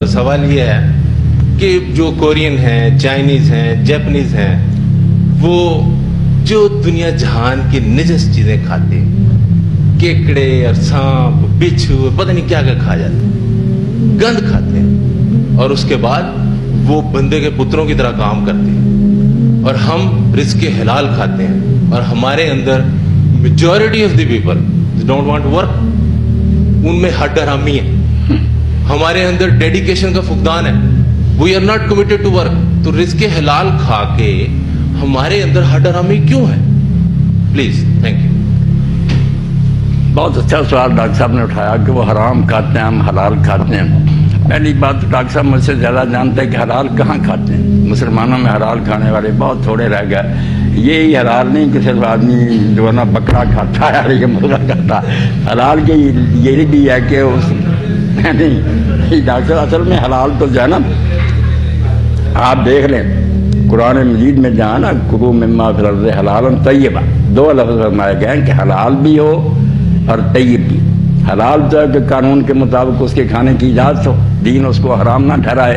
سوال یہ ہے کہ جو کورین ہیں، چائنیز ہیں، جیپنیز ہیں، وہ جو دنیا جہان کی نجس چیزیں کھاتے ہیں، کیکڑے اور سانپ، بچھو، پتہ نہیں کیا کیا کھا جاتے ہیں، گند کھاتے ہیں، اور اس کے بعد وہ بندے کے پتروں کی طرح کام کرتے ہیں، اور ہم رزق حلال کھاتے ہیں، اور ہمارے اندر majority of the people don't want work, ان میں ہٹ حرامی ہے، ہمارے اندر ڈیڈیکیشن کا فقدان ہے، we are not committed to work. تو رزق حلال کھا کے ہمارے اندر ہٹ حرامی کیوں ہے؟ پلیز. Thank you. بہت اچھا سوال ڈاکٹر صاحب نے اٹھایا کہ وہ حرام کھاتے ہیں، ہم حلال کھاتے ہیں. پہلی بات تو ڈاکٹر صاحب مجھ سے زیادہ جانتے ہیں کہ حلال کہاں کھاتے ہیں. مسلمانوں میں حلال کھانے والے بہت تھوڑے رہ گئے. یہی حلال نہیں کہ صرف آدمی جو ہے نا بکرا کھاتا ہے یا مرغا کھاتا ہے. حلال کے یہ بھی ہے کہ اس نہیں ڈاکٹر اصل میں حلال تو جو ہے نا آپ دیکھ لیں قرآن مجید میں جہاں نا کلوا مما فی الارض حلالا طیبا، دو لفظ فرمائے گئے ہیں کہ حلال بھی ہو اور طیب بھی. حلال تو ہے کہ قانون کے مطابق اس کے کھانے کی اجازت ہو، دین اس کو حرام نہ ٹھہرائے،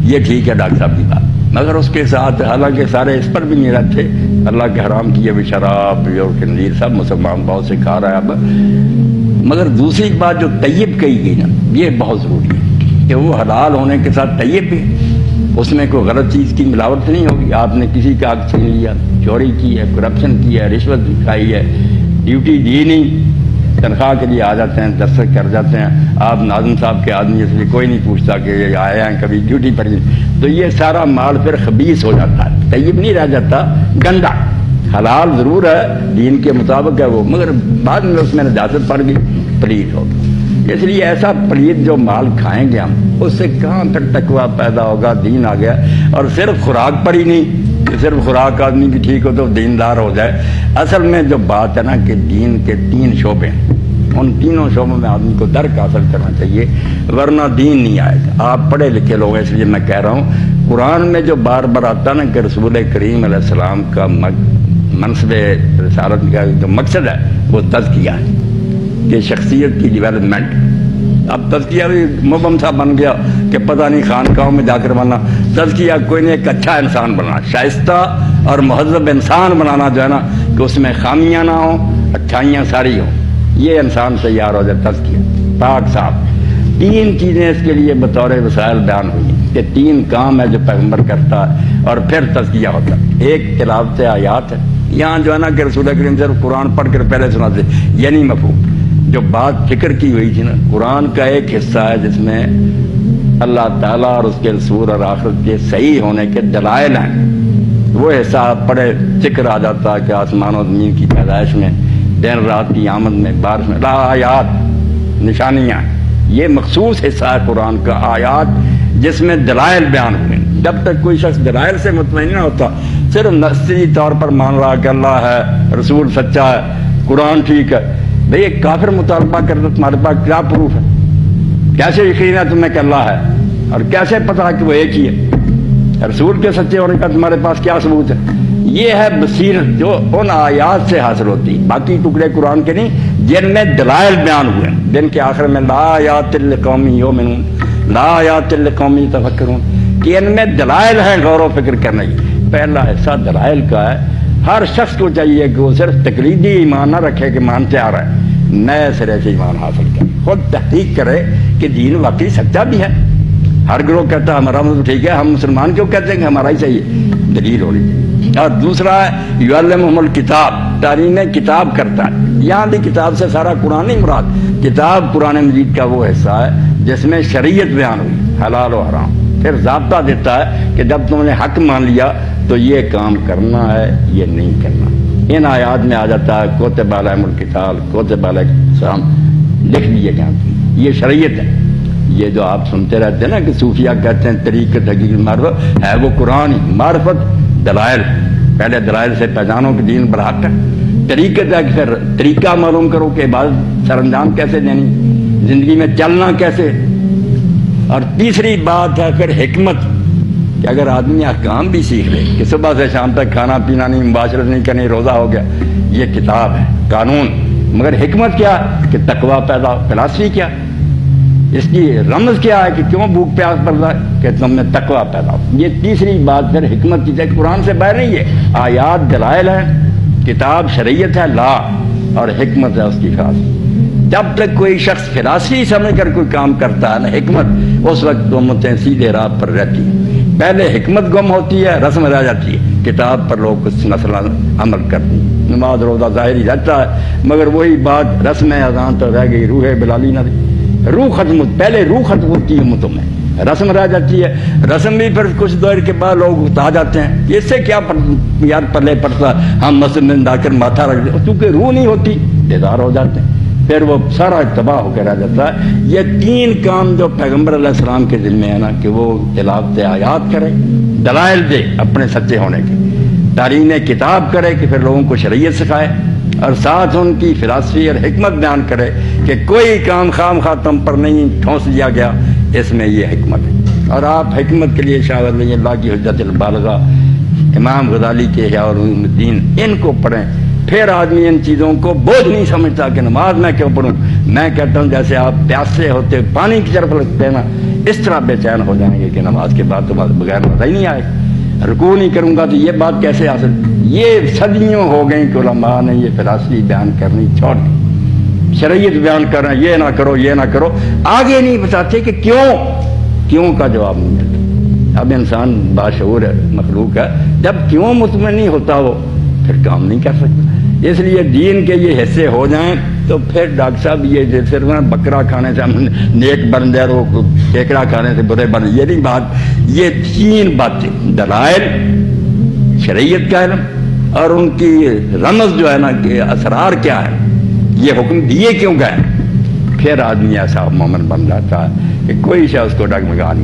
یہ ٹھیک ہے ڈاکٹر صاحب کی بات. مگر اس کے ساتھ حالانکہ سارے اس پر بھی نہیں رہتے، اللہ کے حرام کیے ہوئے شراب اور خنزیر سب مسلمان بہت سے کھا رہا ہے اب. مگر دوسری بات جو طیب کہی گئی نا، یہ بہت ضروری ہے کہ وہ حلال ہونے کے ساتھ طیب بھی، اس میں کوئی غلط چیز کی ملاوٹ نہیں ہوگی. آپ نے کسی کا حق چھین لیا، چوری کی ہے، کرپشن کی ہے، رشوت کھائی ہے، ڈیوٹی دی نہیں، تنخواہ کے لیے آ جاتے ہیں، دستخط کر جاتے ہیں. آپ ناظم صاحب کے آدمی اس لیے کوئی نہیں پوچھتا کہ یہ آئے ہیں کبھی ڈیوٹی پر نہیں، تو یہ سارا مال پھر خبیث ہو جاتا ہے، طیب نہیں رہ جاتا، گندا. حلال ضرور ہے، دین کے مطابق ہے وہ، مگر بعد میں اس میں نجاست پڑ گئی، پلید ہو گئی. اس لیے ایسا پلید جو مال کھائیں گے ہم، اس سے کہاں تک تقویٰ پیدا ہوگا، دین آ گیا. اور صرف خوراک پر ہی نہیں کہ صرف خوراک آدمی کی ٹھیک ہو تو دیندار ہو جائے. اصل میں جو بات ہے نا کہ دین کے 3 شعبے ہیں، ان تینوں شعبوں میں آدمی کو درک حاصل کرنا چاہیے، ورنہ دین نہیں آئے گا. آپ پڑھے لکھے لوگ ہیں اس لیے میں کہہ رہا ہوں، قرآن میں جو بار بار آتا نا کہ رسول کریم علیہ السلام کا منصب رسالت کا جو مقصد ہے وہ تزکیہ ہے، کہ شخصیت کی ڈیولپمنٹ. اب تزکیہ بھی مبہم سا بن گیا کہ پتہ نہیں خانقاہوں میں جا کر بننا. تزکیہ کوئی نہیں، ایک اچھا انسان بننا، شائستہ اور مہذب انسان بنانا جو ہے نا کہ اس میں خامیاں نہ ہوں، اچھائیاں ساری ہوں، یہ انسان تیار ہو جائے. تزکیہ پاک صاحب 3 چیزیں اس کے لیے بطور وسائل بیان ہوئی کہ 3 کام ہے جو پیغمبر کرتا ہے اور پھر تزکیہ ہوتا ہے. ایک تلاوت آیات ہے، یہاں جو ہے نا کہ رسول کریم صرف قرآن پڑھ کر پہلے سناتے، یہ نہیں مفہوم. جو بات فکر کی ہوئی تھی نا، قرآن کا ایک حصہ ہے جس میں اللہ تعالیٰ اور اس کے رسول اور آخرت کے صحیح ہونے کے دلائل ہیں. وہ حصہ پڑھے فکر آ جاتا ہے کہ آسمان و زمین کی پیدائش میں، دن رات کی آمد میں، بارش میں، آیات نشانیاں. یہ مخصوص حصہ ہے قرآن کا، آیات جس میں دلائل بیان ہوئے. جب تک کوئی شخص دلائل سے مطمئن نہ ہوتا، صرف نصری طور پر مان رہا کہ اللہ ہے، رسول سچا ہے، قرآن ٹھیک ہے، بھئی ایک کافر مطالبہ کرتا تمہارے پاس کیا پروف ہے؟ کیسے یقین ہے تمہیں کہ اللہ ہے؟ اور کیسے پتا کہ وہ ایک ہی ہے؟ رسول کے سچے ہونے کا تمہارے پاس کیا ثبوت ہے؟ یہ ہے بصیرت جو ان آیات سے حاصل ہوتی، باقی ٹکڑے قرآن کے نہیں جن میں دلائل بیان ہوئے. دن کے آخر میں لا آیات لقوم یؤمنون، لا آیات لقوم یتفکرون، کہ ان میں دلائل ہیں غور و فکر کرنے کی. پہلا حصہ دلائل کا ہے. ہر شخص کو چاہیے کہ وہ صرف تقلیدی ایمان نہ رکھے کہ مانتے آ رہا ہے، نئے سرے سے ایمان حاصل کرے، خود تحقیق کرے کہ دین واقعی سچا بھی ہے. ہر گروہ کہتا ہے ہمارا مطلب ٹھیک ہے، ہم مسلمان کیوں کہتے ہیں کہ ہمارا ہی صحیح ہے؟ دلیل ہونی چاہیے. اور دوسرا ہے یعلمہم الکتاب، تعلیم کتاب کرتا ہے. یہاں بھی کتاب سے سارا قرآن نہیں مراد، کتاب قرآن مجید کا وہ حصہ ہے جس میں شریعت بیان ہوئی، حلال و حرام. پھر ضابطہ دیتا ہے کہ جب تم نے حق مان لیا تو یہ کام کرنا ہے، یہ نہیں کرنا. ان آیات میں آ جاتا ہے کتب علیہم القتال، کتب علیکم السلام، لکھ دیے جاتے ہیں. یہ شریعت ہے. یہ جو آپ سنتے رہتے ہیں نا کہ صوفیہ کہتے ہیں طریقت حقیقت معرفت ہے، وہ قرآن ہی. معرفت دلائل، پہلے دلائل سے پہچانو کہ دین برحق ہے. طریقت ہے کہ پھر طریقہ معلوم کرو کہ عبادت سر انجام کیسے دینی، زندگی میں چلنا کیسے. اور تیسری بات ہے پھر حکمت، کہ اگر آدمی احکام بھی سیکھ لے کہ صبح سے شام تک کھانا پینا نہیں، مباشرت نہیں کرنی، روزہ ہو گیا، یہ کتاب ہے، قانون. مگر حکمت کیا کہ تقویٰ پیدا. فلاسفی کیا؟ اس کی رمز کیا ہے کہ کیوں بھوک پیاس پڑتا ہے کہ تم میں تقوی پیدا ہو. یہ تیسری بات پھر حکمت کی ہے. قرآن سے باہر نہیں ہے. آیات دلائل ہیں، کتاب شریعت ہے، لا، اور حکمت ہے اس کی خاص. جب تک کوئی شخص فلاسفی سمجھ کر کوئی کام کرتا ہے نا حکمت، اس وقت امتیں سیدھے راہ پر رہتی ہیں. پہلے حکمت گم ہوتی ہے، رسم رہ جاتی ہے. کتاب پر لوگ کچھ مسئلہ عمل کرتے ہیں، نماز روزہ ظاہری رہتا ہے، مگر وہی بات رسم اذان تو رہ گئی، روح بلالی نہ دی. روح ختم ہوتی، پہلے روح ختم ہوتی ہے امتوں میں، رسم رہ جاتی ہے. رسم بھی پھر کچھ دیر کے بعد لوگ اٹھا جاتے ہیں، اس سے کیا یار پلے پڑتا، ہم مسجد میں جا کر ماتھا رکھ دیں، کیونکہ روح نہیں ہوتی، بیدار ہو جاتے ہیں، پھر وہ سارا تباہ ہو کے رہ جاتا ہے. یہ تین کام جو پیغمبر علیہ السلام کے ذمہ ہے نا، کہ وہ تلاوت آیات کرے، دلائل دے اپنے سچے ہونے کے، تعلیم کتاب کرے کہ پھر لوگوں کو شریعت سکھائے، اور ساتھ ان کی فلاسفی اور حکمت بیان کرے کہ کوئی کام خام خواہ تم پر نہیں ٹھونس دیا گیا، اس میں یہ حکمت ہے. اور آپ حکمت کے لیے شاید اللہ کی حجت البالغہ، امام غزالی کے احیاء علوم الدین، ان کو پڑھیں. پھر آدمی ان چیزوں کو بوجھ نہیں سمجھتا کہ نماز میں کیوں پڑھوں. میں کہتا ہوں جیسے آپ پیاسے ہوتے پانی کی طرف لگتے ہیں نا، اس طرح بے چین ہو جائیں گے کہ نماز کے بعد تو بغیر مزہ ہی نہیں آئے. رکوع نہیں کروں گا تو یہ بات کیسے حاصل. یہ صدیوں ہو گئیں کہ علماء نے یہ فلاسفی بیان کرنی چھوڑ دی، شریعت بیان کر رہے ہیں یہ نہ کرو یہ نہ کرو، آگے نہیں بتاتے کہ کیوں کا جواب نہیں ملتا. اب انسان باشعور ہے، مخلوق ہے، جب کیوں مطمئن نہیں ہوتا وہ پھر کام نہیں کر سکتا. اس لیے دین کے یہ حصے ہو جائیں تو پھر ڈاکٹر صاحب یہ صرف بکرا کھانے سے ہم نیک بن جائے، وہ کیکڑا کھانے سے برے بن، یہ نہیں بات. یہ تین باتیں، دلائل، شریعت کا علم، اور ان کی رمز جو ہے نا کہ اسرار کیا ہے، یہ حکم دیے کیوں گئے، پھر آدمی ایسا مومن بن جاتا ہے کہ کوئی شاید اس کو ڈگمگا نہیں.